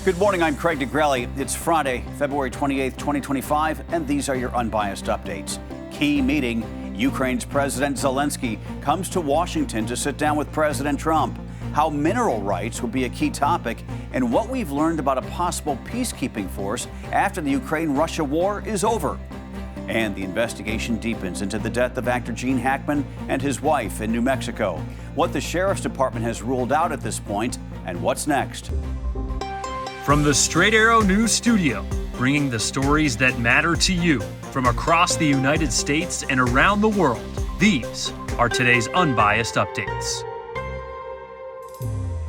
Good morning, I'm Craig DeGrelli. It's Friday, February 28th, 2025, and these are your unbiased updates. Key meeting, Ukraine's President Zelenskyy comes to Washington to sit down with President Trump. How mineral rights will be a key topic, and what we've learned about a possible peacekeeping force after the Ukraine-Russia war is over. And the investigation deepens into the death of actor Gene Hackman and his wife in New Mexico. What the Sheriff's Department has ruled out at this point, and what's next. From the Straight Arrow News Studio, bringing the stories that matter to you from across the United States and around the world, these are today's Unbiased Updates.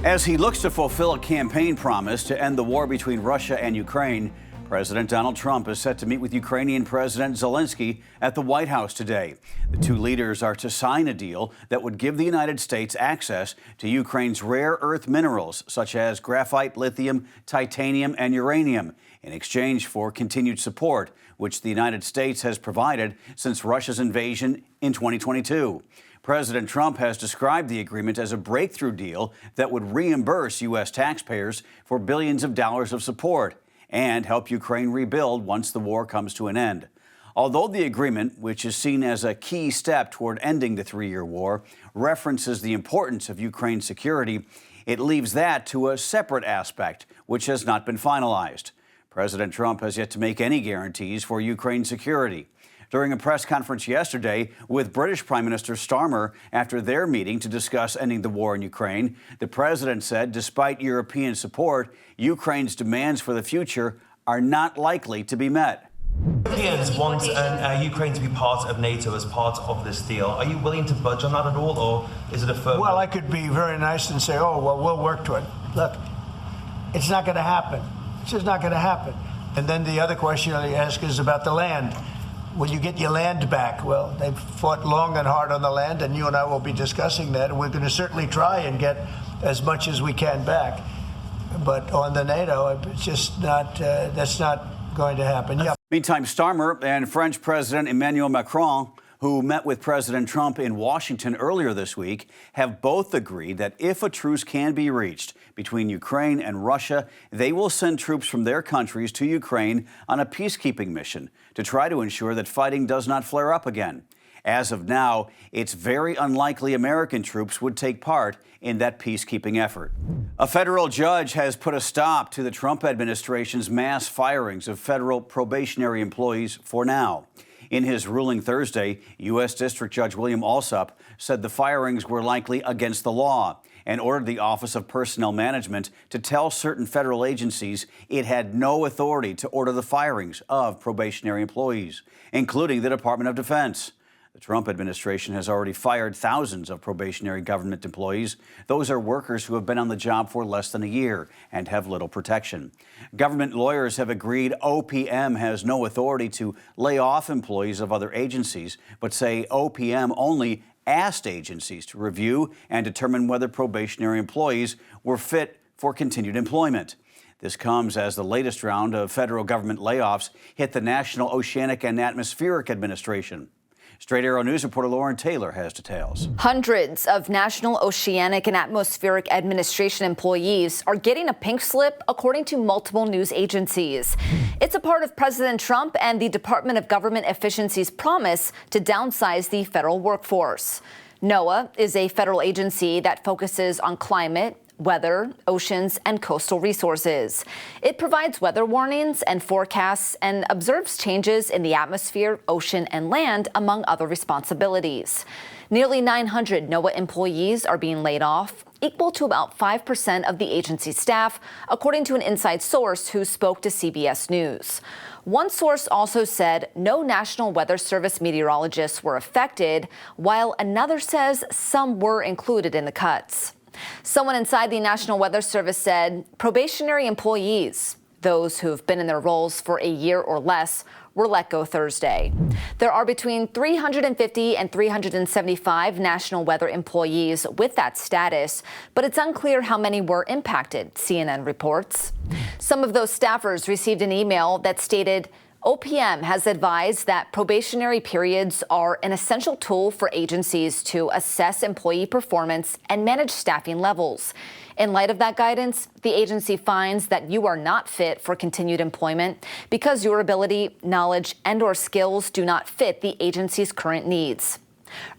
As he looks to fulfill a campaign promise to end the war between Russia and Ukraine, President Donald Trump is set to meet with Ukrainian President Zelenskyy at the White House today. The two leaders are to sign a deal that would give the United States access to Ukraine's rare earth minerals, such as graphite, lithium, titanium, and uranium, in exchange for continued support, which the United States has provided since Russia's invasion in 2022. President Trump has described the agreement as a breakthrough deal that would reimburse U.S. taxpayers for billions of dollars of support and help Ukraine rebuild once the war comes to an end. Although the agreement, which is seen as a key step toward ending the three-year war, references the importance of Ukraine's security, it leaves that to a separate aspect, which has not been finalized. President Trump has yet to make any guarantees for Ukraine's security. During a press conference yesterday with British Prime Minister Starmer after their meeting to discuss ending the war in Ukraine, the president said despite European support, Ukraine's demands for the future are not likely to be met. Europeans want Ukraine to be part of NATO as part of this deal. Are you willing to budge on that at all, or is it a firm? Well, I could be very nice and say, oh, well, we'll work to it. Look, it's not going to happen. It's just not going to happen. And then the other question you ask is about the land. Will you get your land back? Well, they've fought long and hard on the land, and you and I will be discussing that, and we're going to certainly try and get as much as we can back. But on the NATO, it's just not, that's not going to happen. Yeah. Meantime, Starmer and French President Emmanuel Macron, who met with President Trump in Washington earlier this week, have both agreed that if a truce can be reached between Ukraine and Russia, they will send troops from their countries to Ukraine on a peacekeeping mission to try to ensure that fighting does not flare up again. As of now, it's very unlikely American troops would take part in that peacekeeping effort. A federal judge has put a stop to the Trump administration's mass firings of federal probationary employees for now. In his ruling Thursday, U.S. District Judge William Alsup said the firings were likely against the law and ordered the Office of Personnel Management to tell certain federal agencies it had no authority to order the firings of probationary employees, including the Department of Defense. The Trump administration has already fired thousands of probationary government employees. Those are workers who have been on the job for less than a year and have little protection. Government lawyers have agreed OPM has no authority to lay off employees of other agencies, but say OPM only asked agencies to review and determine whether probationary employees were fit for continued employment. This comes as the latest round of federal government layoffs hit the National Oceanic and Atmospheric Administration. Straight Arrow News reporter Lauren Taylor has details. Hundreds of National Oceanic and Atmospheric Administration employees are getting a pink slip, according to multiple news agencies. It's a part of President Trump and the Department of Government Efficiency's promise to downsize the federal workforce. NOAA is a federal agency that focuses on climate, weather, oceans, and coastal resources. It provides weather warnings and forecasts and observes changes in the atmosphere, ocean, and land, among other responsibilities. Nearly 900 NOAA employees are being laid off, equal to about 5% of the agency's staff, according to an inside source who spoke to CBS News. One source also said no National Weather Service meteorologists were affected, while another says some were included in the cuts. Someone inside the National Weather Service said probationary employees, those who've been in their roles for a year or less, were let go Thursday. There are between 350 and 375 national weather employees with that status, but it's unclear how many were impacted, CNN reports. Some of those staffers received an email that stated OPM has advised that probationary periods are an essential tool for agencies to assess employee performance and manage staffing levels. In light of that guidance, the agency finds that you are not fit for continued employment because your ability, knowledge, and/or skills do not fit the agency's current needs.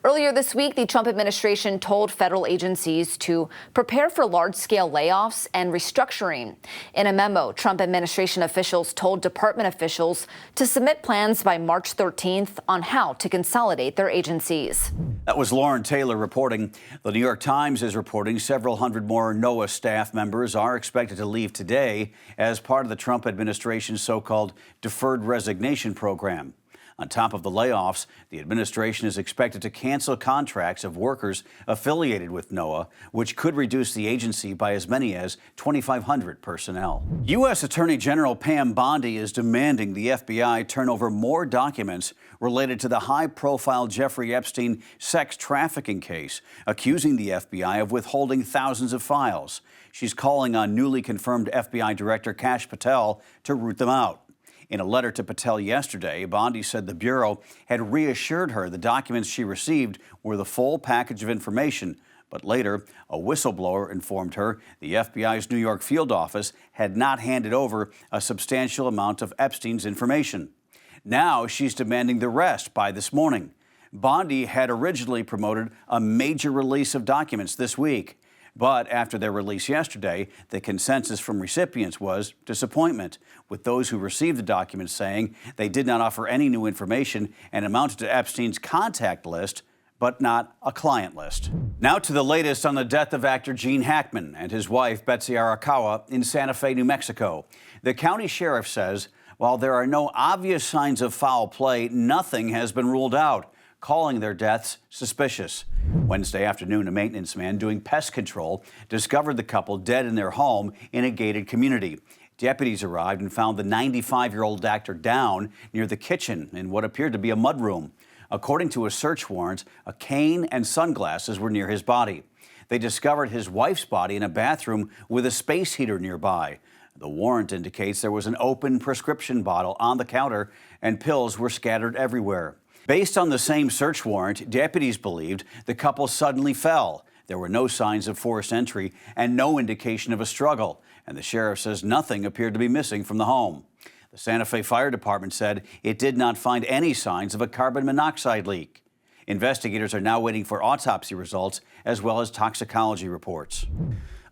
Earlier this week, the Trump administration told federal agencies to prepare for large-scale layoffs and restructuring. In a memo, Trump administration officials told department officials to submit plans by March 13th on how to consolidate their agencies. That was Lauren Taylor reporting. The New York Times is reporting several hundred more NOAA staff members are expected to leave today as part of the Trump administration's so-called deferred resignation program. On top of the layoffs, the administration is expected to cancel contracts of workers affiliated with NOAA, which could reduce the agency by as many as 2,500 personnel. U.S. Attorney General Pam Bondi is demanding the FBI turn over more documents related to the high-profile Jeffrey Epstein sex trafficking case, accusing the FBI of withholding thousands of files. She's calling on newly confirmed FBI Director Kash Patel to root them out. In a letter to Patel yesterday, Bondi said the Bureau had reassured her the documents she received were the full package of information. But later, a whistleblower informed her the FBI's New York field office had not handed over a substantial amount of Epstein's information. Now she's demanding the rest by this morning. Bondi had originally promoted a major release of documents this week. But after their release yesterday, the consensus from recipients was disappointment, with those who received the documents saying they did not offer any new information and amounted to Epstein's contact list, but not a client list. Now to the latest on the death of actor Gene Hackman and his wife, Betsy Arakawa, in Santa Fe, New Mexico. The county sheriff says while there are no obvious signs of foul play, nothing has been ruled out, calling their deaths suspicious. Wednesday afternoon, a maintenance man doing pest control discovered the couple dead in their home in a gated community. Deputies arrived and found the 95-year-old actor down near the kitchen in what appeared to be a mudroom. According to a search warrant, a cane and sunglasses were near his body. They discovered his wife's body in a bathroom with a space heater nearby. The warrant indicates there was an open prescription bottle on the counter and pills were scattered everywhere. Based on the same search warrant, deputies believed the couple suddenly fell. There were no signs of forced entry and no indication of a struggle, and the sheriff says nothing appeared to be missing from the home. The Santa Fe Fire Department said it did not find any signs of a carbon monoxide leak. Investigators are now waiting for autopsy results as well as toxicology reports.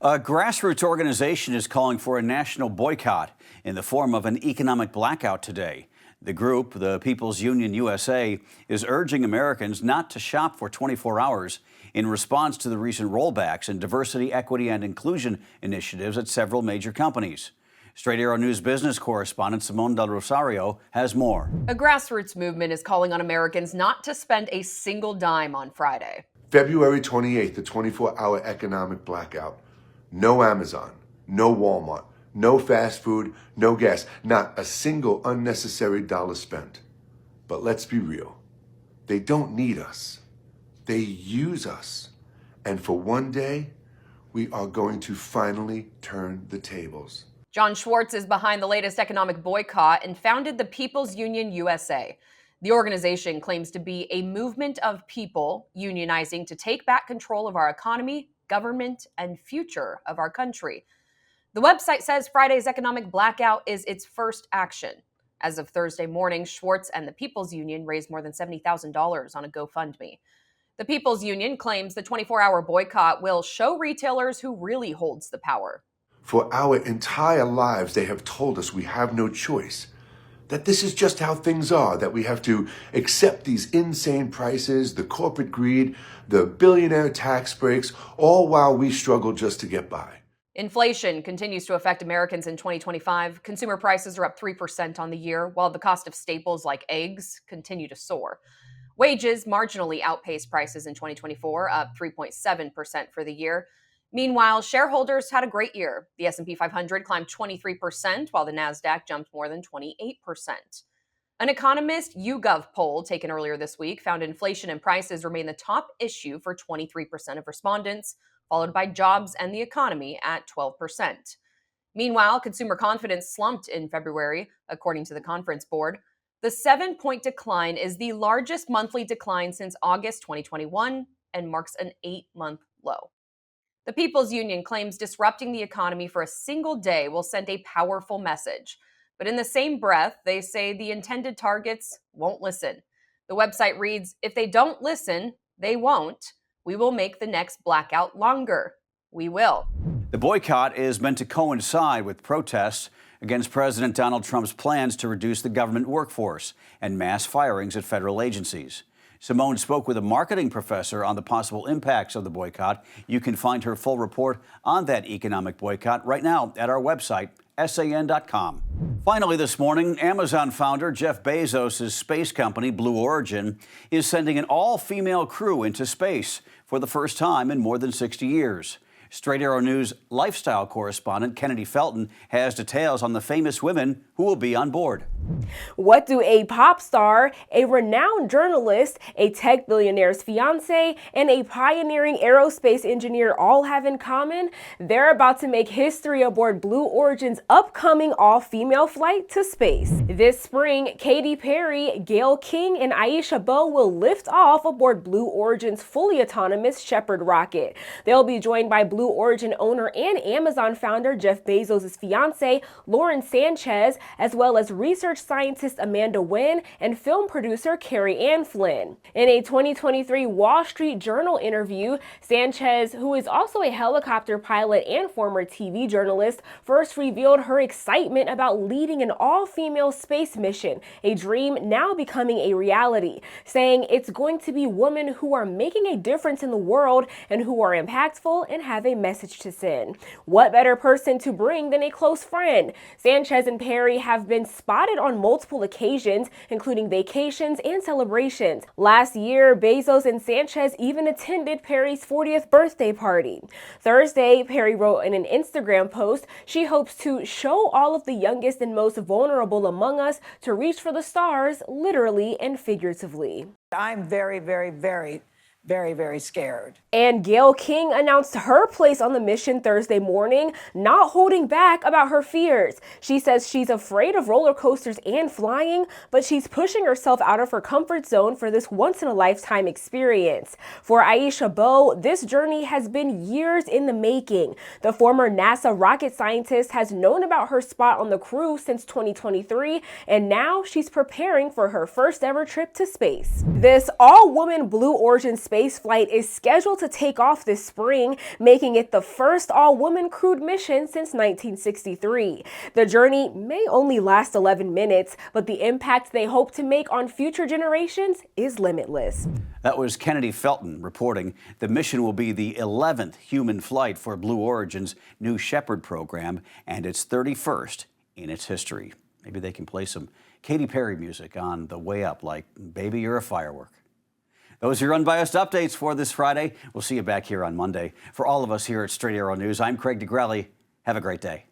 A grassroots organization is calling for a national boycott in the form of an economic blackout today. The group, the People's Union USA, is urging Americans not to shop for 24 hours in response to the recent rollbacks in diversity, equity, and inclusion initiatives at several major companies. Straight Arrow News business correspondent Simone Del Rosario has more. A grassroots movement is calling on Americans not to spend a single dime on Friday. February 28th, the 24-hour economic blackout. No Amazon, no Walmart, no fast food, no gas, not a single unnecessary dollar spent. But let's be real. They don't need us. They use us. And for one day, we are going to finally turn the tables. John Schwartz is behind the latest economic boycott and founded the People's Union USA. The organization claims to be a movement of people unionizing to take back control of our economy, government, and future of our country. The website says Friday's economic blackout is its first action. As of Thursday morning, Schwartz and the People's Union raised more than $70,000 on a GoFundMe. The People's Union claims the 24-hour boycott will show retailers who really holds the power. For our entire lives, they have told us we have no choice, that this is just how things are, that we have to accept these insane prices, the corporate greed, the billionaire tax breaks, all while we struggle just to get by. Inflation continues to affect Americans in 2025. Consumer prices are up 3% on the year, while the cost of staples like eggs continue to soar. Wages marginally outpaced prices in 2024, up 3.7% for the year. Meanwhile, shareholders had a great year. The S&P 500 climbed 23%, while the Nasdaq jumped more than 28%. An Economist YouGov poll taken earlier this week found inflation and prices remain the top issue for 23% of respondents, followed by jobs and the economy at 12%. Meanwhile, consumer confidence slumped in February, according to the conference board. The 7-point decline is the largest monthly decline since August 2021 and marks an 8-month low. The People's Union claims disrupting the economy for a single day will send a powerful message. But in the same breath, they say the intended targets won't listen. The website reads, "If they don't listen, they won't. We will make the next blackout longer. We will." The boycott is meant to coincide with protests against President Donald Trump's plans to reduce the government workforce and mass firings at federal agencies. Simone spoke with a marketing professor on the possible impacts of the boycott. You can find her full report on that economic boycott right now at our website, san.com. Finally this morning, Amazon founder Jeff Bezos' space company, Blue Origin, is sending an all-female crew into space for the first time in more than 60 years. Straight Arrow News lifestyle correspondent Kennedy Felton has details on the famous women who will be on board. What do a pop star, a renowned journalist, a tech billionaire's fiance, and a pioneering aerospace engineer all have in common? They're about to make history aboard Blue Origin's upcoming all-female flight to space. This spring, Katy Perry, Gayle King, and Aisha Bowe will lift off aboard Blue Origin's fully autonomous Shepard rocket. They'll be joined by Blue Origin owner and Amazon founder Jeff Bezos' fiance, Lauren Sanchez, as well as research scientist Amanda Nguyen and film producer Carrie Ann Flynn. In a 2023 Wall Street Journal interview, Sanchez, who is also a helicopter pilot and former TV journalist, first revealed her excitement about leading an all-female space mission, a dream now becoming a reality, saying it's going to be women who are making a difference in the world and who are impactful and have a message to send. What better person to bring than a close friend? Sanchez and Perry have been spotted on multiple occasions, including vacations and celebrations. Last year, Bezos and Sanchez even attended Perry's 40th birthday party. Thursday, Perry wrote in an Instagram post she hopes to show all of the youngest and most vulnerable among us to reach for the stars, literally and figuratively. I'm very, very, very scared. And Gayle King announced her place on the mission Thursday morning, not holding back about her fears. She says she's afraid of roller coasters and flying, but she's pushing herself out of her comfort zone for this once-in-a-lifetime experience. For Aisha Bowe, this journey has been years in the making. The former NASA rocket scientist has known about her spot on the crew since 2023, and now she's preparing for her first ever trip to space. This all-woman Blue Origin space flight is scheduled to take off this spring, making it the first all-woman crewed mission since 1963. The journey may only last 11 minutes, but the impact they hope to make on future generations is limitless. That was Kennedy Felton reporting. The mission will be the 11th human flight for Blue Origin's new Shepard program and its 31st in its history. Maybe they can play some Katy Perry music on the way up, like Baby, You're a Firework. Those are your unbiased updates for this Friday. We'll see you back here on Monday. For all of us here at Straight Arrow News, I'm Craig DeGrelli. Have a great day.